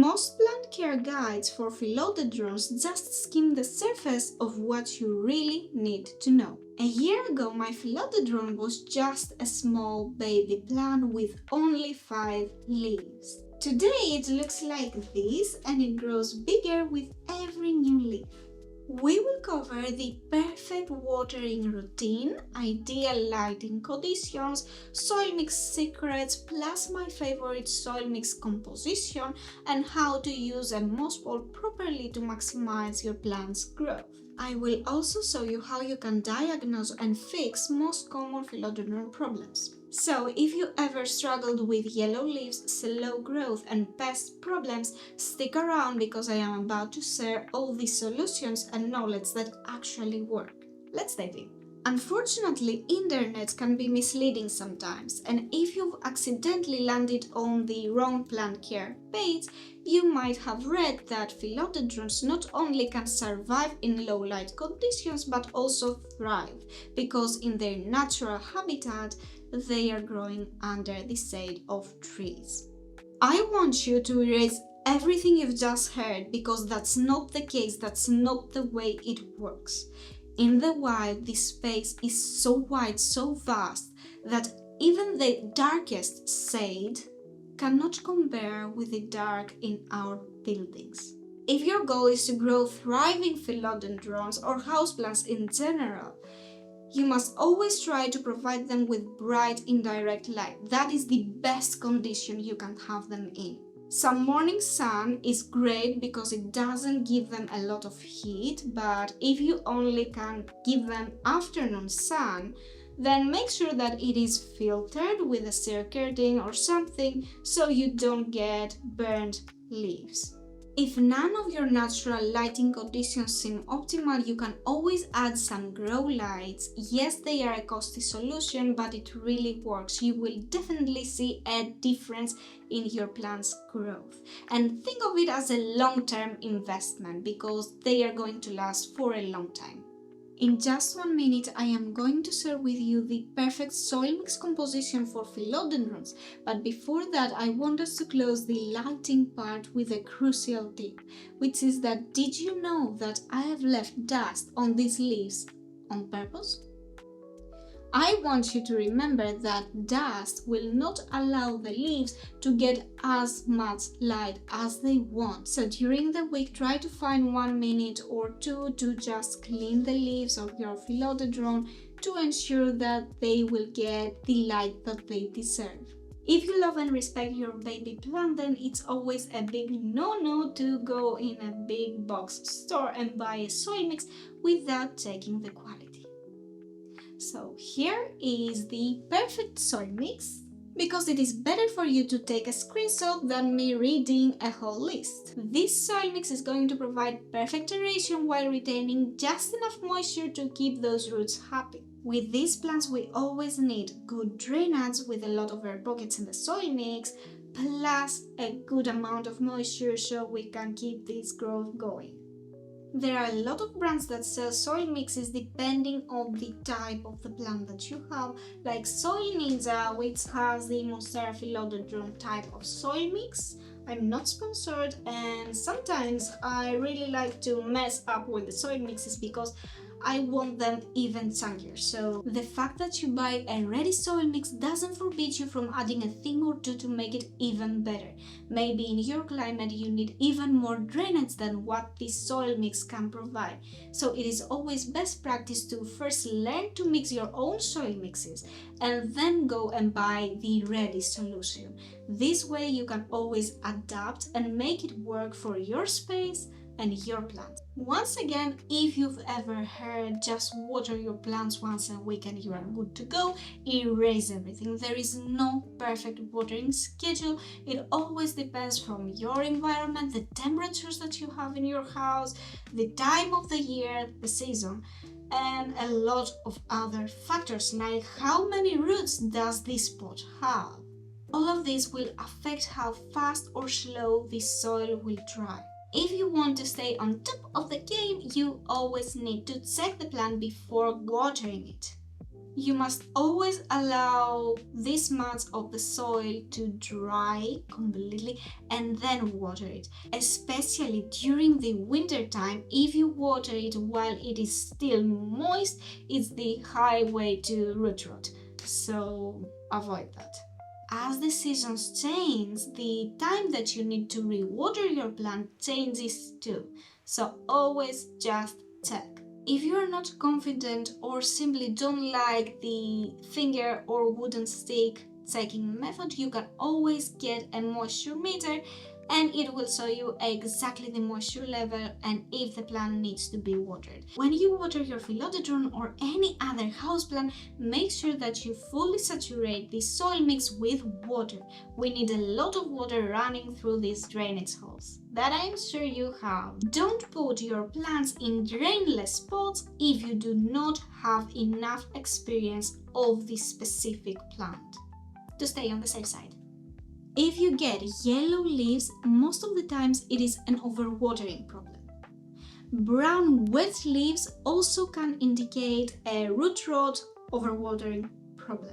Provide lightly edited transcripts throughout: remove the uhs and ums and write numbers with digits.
Most plant care guides for philodendrons just skim the surface of what you really need to know. A year ago, my philodendron was just a small baby plant with only 5 leaves. Today it looks like this and it grows bigger with every new leaf. We will cover the perfect watering routine, ideal lighting conditions, soil mix secrets, plus my favorite soil mix composition and how to use a moss ball properly to maximize your plant's growth. I will also show you how you can diagnose and fix most common philodendron problems. So, if you ever struggled with yellow leaves, slow growth and pest problems, stick around because I am about to share all the solutions and knowledge that actually work. Let's dive in. Unfortunately, internet can be misleading sometimes, and if you've accidentally landed on the wrong plant care page, you might have read that philodendrons not only can survive in low light conditions but also thrive, because in their natural habitat, they are growing under the shade of trees. I want you to erase everything you've just heard because that's not the case, that's not the way it works. In the wild, this space is so wide, so vast, that even the darkest shade cannot compare with the dark in our buildings. If your goal is to grow thriving philodendrons or houseplants in general, you must always try to provide them with bright indirect light. That is the best condition you can have them in. Some morning sun is great because it doesn't give them a lot of heat, but if you only can give them afternoon sun, then make sure that it is filtered with a circuiting or something so you don't get burnt leaves. If none of your natural lighting conditions seem optimal, you can always add some grow lights. Yes, they are a costly solution, but it really works. You will definitely see a difference in your plant's growth. And think of it as a long-term investment because they are going to last for a long time. In just 1 minute, I am going to share with you the perfect soil mix composition for philodendrons. But before that, I want us to close the lighting part with a crucial tip, which is that did you know that I have left dust on these leaves on purpose? I want you to remember that dust will not allow the leaves to get as much light as they want. So during the week, try to find 1 minute or 2 to just clean the leaves of your philodendron to ensure that they will get the light that they deserve. If you love and respect your baby plant, then it's always a big no-no to go in a big box store and buy a soil mix without checking the quality. So here is the perfect soil mix, because it is better for you to take a screenshot than me reading a whole list. This soil mix is going to provide perfect aeration while retaining just enough moisture to keep those roots happy. With these plants, we always need good drainage with a lot of air pockets in the soil mix, plus a good amount of moisture so we can keep this growth going. There are a lot of brands that sell soil mixes depending on the type of the plant that you have, like Soil Ninja, which has the Monstera philodendron type of soil mix. I'm not sponsored, and sometimes I really like to mess up with the soil mixes because I want them even chunkier. So the fact that you buy a ready soil mix doesn't forbid you from adding a thing or two to make it even better. Maybe in your climate you need even more drainage than what this soil mix can provide. So it is always best practice to first learn to mix your own soil mixes and then go and buy the ready solution. This way you can always adapt and make it work for your space and your plant. Once again, if you've ever heard just water your plants once a week and you are good to go, erase everything. There is no perfect watering schedule. It always depends from your environment, the temperatures that you have in your house, the time of the year, the season, and a lot of other factors like how many roots does this pot have. All of this will affect how fast or slow the soil will dry. If you want to stay on top of the game, you always need to check the plant before watering it. You must always allow this much of the soil to dry completely and then water it, especially during the winter time. If you water it while it is still moist, it's the highway to root rot, so avoid that. As the seasons change, the time that you need to rewater your plant changes too, so always just check. If you are not confident or simply don't like the finger or wooden stick checking method, you can always get a moisture meter and it will show you exactly the moisture level and if the plant needs to be watered. When you water your philodendron or any other houseplant, make sure that you fully saturate the soil mix with water. We need a lot of water running through these drainage holes that I'm sure you have. Don't put your plants in drainless pots if you do not have enough experience of this specific plant, to stay on the safe side. If you get yellow leaves, most of the times it is an overwatering problem. Brown wet leaves also can indicate a root rot overwatering problem.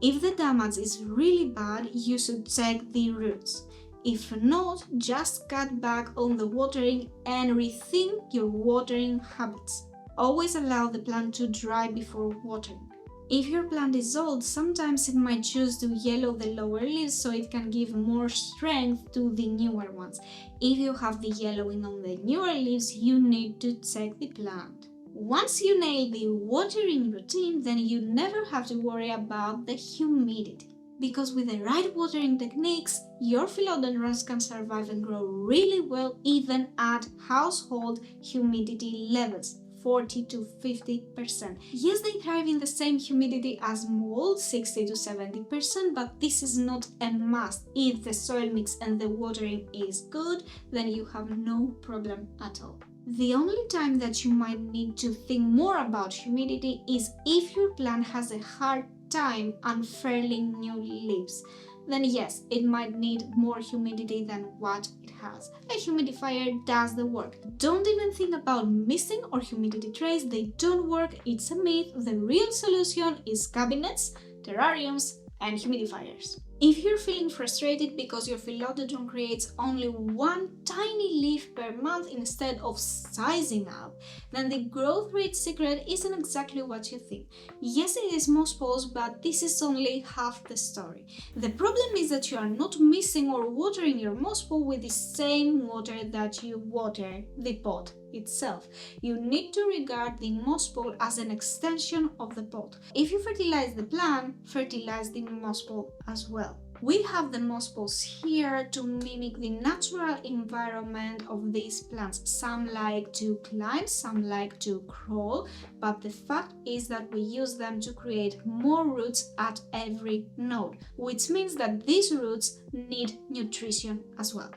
If the damage is really bad, you should check the roots. If not, just cut back on the watering and rethink your watering habits. Always allow the plant to dry before watering. If your plant is old, sometimes it might choose to yellow the lower leaves so it can give more strength to the newer ones. If you have the yellowing on the newer leaves, you need to check the plant. Once you nail the watering routine, then you never have to worry about the humidity. Because with the right watering techniques, your philodendrons can survive and grow really well even at household humidity levels. 40 to 50%. Yes, they thrive in the same humidity as mold, 60 to 70%, but this is not a must. If the soil mix and the watering is good, then you have no problem at all. The only time that you might need to think more about humidity is if your plant has a hard time unfurling new leaves. Then yes, it might need more humidity than what it has. A humidifier does the work. Don't even think about misting or humidity trays, they don't work, it's a myth. The real solution is cabinets, terrariums, and humidifiers. If you're feeling frustrated because your philodendron creates only one tiny leaf per month instead of sizing up, then the growth rate secret isn't exactly what you think. Yes, it is moss balls, but this is only half the story. The problem is that you are not mixing or watering your moss ball with the same water that you water the pot itself. You need to regard the moss ball as an extension of the pot. If you fertilize the plant, fertilize the moss ball as well. We have the moss balls here to mimic the natural environment of these plants. Some like to climb, some like to crawl, but the fact is that we use them to create more roots at every node, which means that these roots need nutrition as well.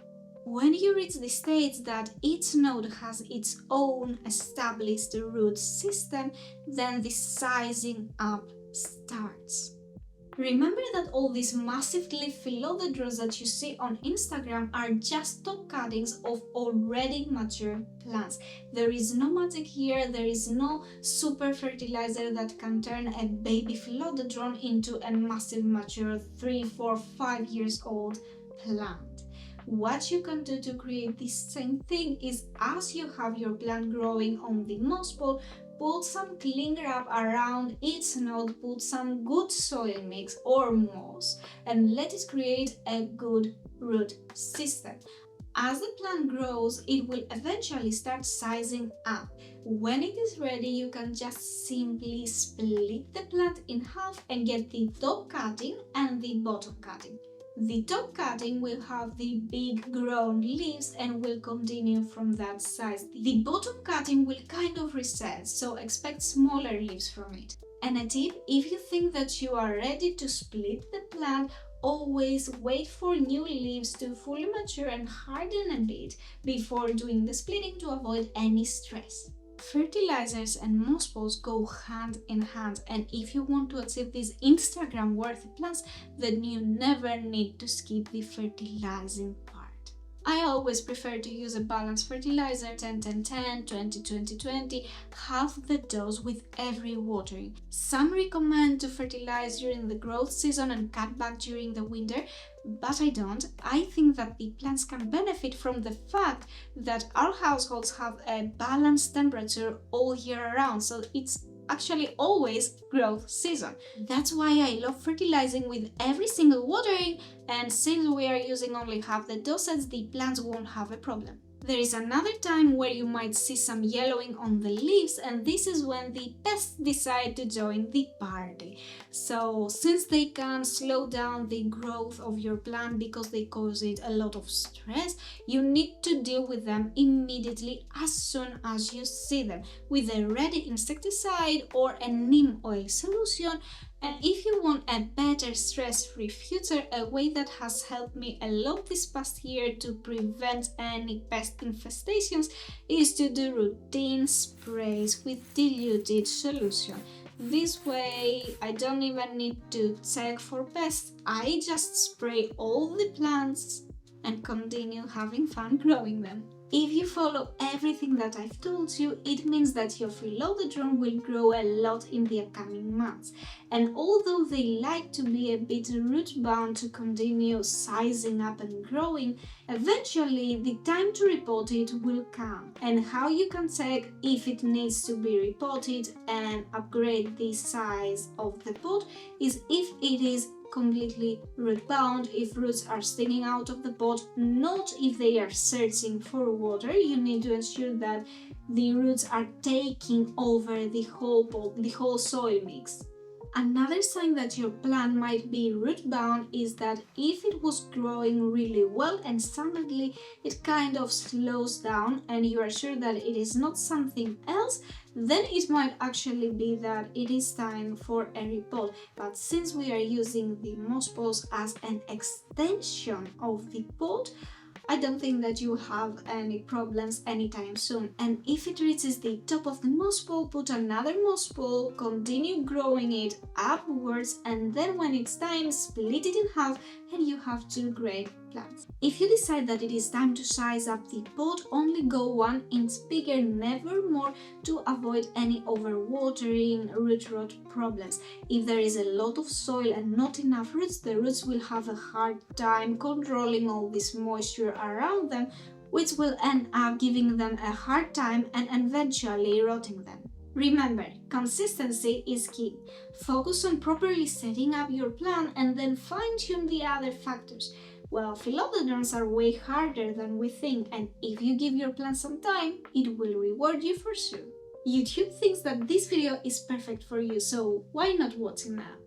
When you reach the stage that each node has its own established root system, then the sizing up starts. Remember that all these massive leaf philodendrons that you see on Instagram are just top cuttings of already mature plants. There is no magic here, there is no super fertilizer that can turn a baby philodendron into a massive mature 3, 4, 5 years old plant. What you can do to create this same thing is, as you have your plant growing on the moss ball, put some cling wrap around each node, put some good soil mix or moss, and let it create a good root system. As the plant grows, it will eventually start sizing up. When it is ready, you can just simply split the plant in half and get the top cutting and the bottom cutting. The top cutting will have the big grown leaves and will continue from that size. The bottom cutting will kind of reset, so expect smaller leaves from it. And a tip, if you think that you are ready to split the plant, always wait for new leaves to fully mature and harden a bit before doing the splitting to avoid any stress. Fertilizers and moss balls go hand in hand, and if you want to achieve these Instagram worthy plants, then you never need to skip the fertilizing part. I always prefer to use a balanced fertilizer, 10-10-10, 20-20-20, half the dose with every watering. Some recommend to fertilize during the growth season and cut back during the winter, but I don't. I think that the plants can benefit from the fact that our households have a balanced temperature all year around, so it's actually always growth season. That's why I love fertilizing with every single watering, and since we are using only half the dosage, the plants won't have a problem. There is another time where you might see some yellowing on the leaves, and this is when the pests decide to join the party. So since they can slow down the growth of your plant because they cause it a lot of stress, you need to deal with them immediately as soon as you see them with a ready insecticide or a neem oil solution. And if you want a better stress-free future, a way that has helped me a lot this past year to prevent any pest infestations is to do routine sprays with diluted solution. This way, I don't even need to check for pests. I just spray all the plants and continue having fun growing them. If you follow everything that I've told you, it means that your philodendron will grow a lot in the upcoming months. And although they like to be a bit root-bound to continue sizing up and growing, eventually the time to repot it will come. And how you can check if it needs to be repotted and upgrade the size of the pot is if it is completely root bound, if roots are sticking out of the pot, not if they are searching for water. You need to ensure that the roots are taking over the whole pot, the whole soil mix. Another sign that your plant might be root bound is that if it was growing really well and suddenly it kind of slows down and you are sure that it is not something else, then it might actually be that it is time for a repot. But since we are using the moss balls as an extension of the pot, I don't think that you will have any problems anytime soon. And if it reaches the top of the moss ball, put another moss ball, continue growing it upwards, and then when it's time, split it in half and you have two great plants. If you decide that it is time to size up the pot, only go 1 inch bigger, never more, to avoid any overwatering, root rot problems. If there is a lot of soil and not enough roots, the roots will have a hard time controlling all this moisture around them, which will end up giving them a hard time and eventually rotting them. Remember, consistency is key. Focus on properly setting up your plan and then fine-tune the other factors. Well, philodendrons are way harder than we think, and if you give your plant some time, it will reward you for sure. YouTube thinks that this video is perfect for you, so why not watch it now?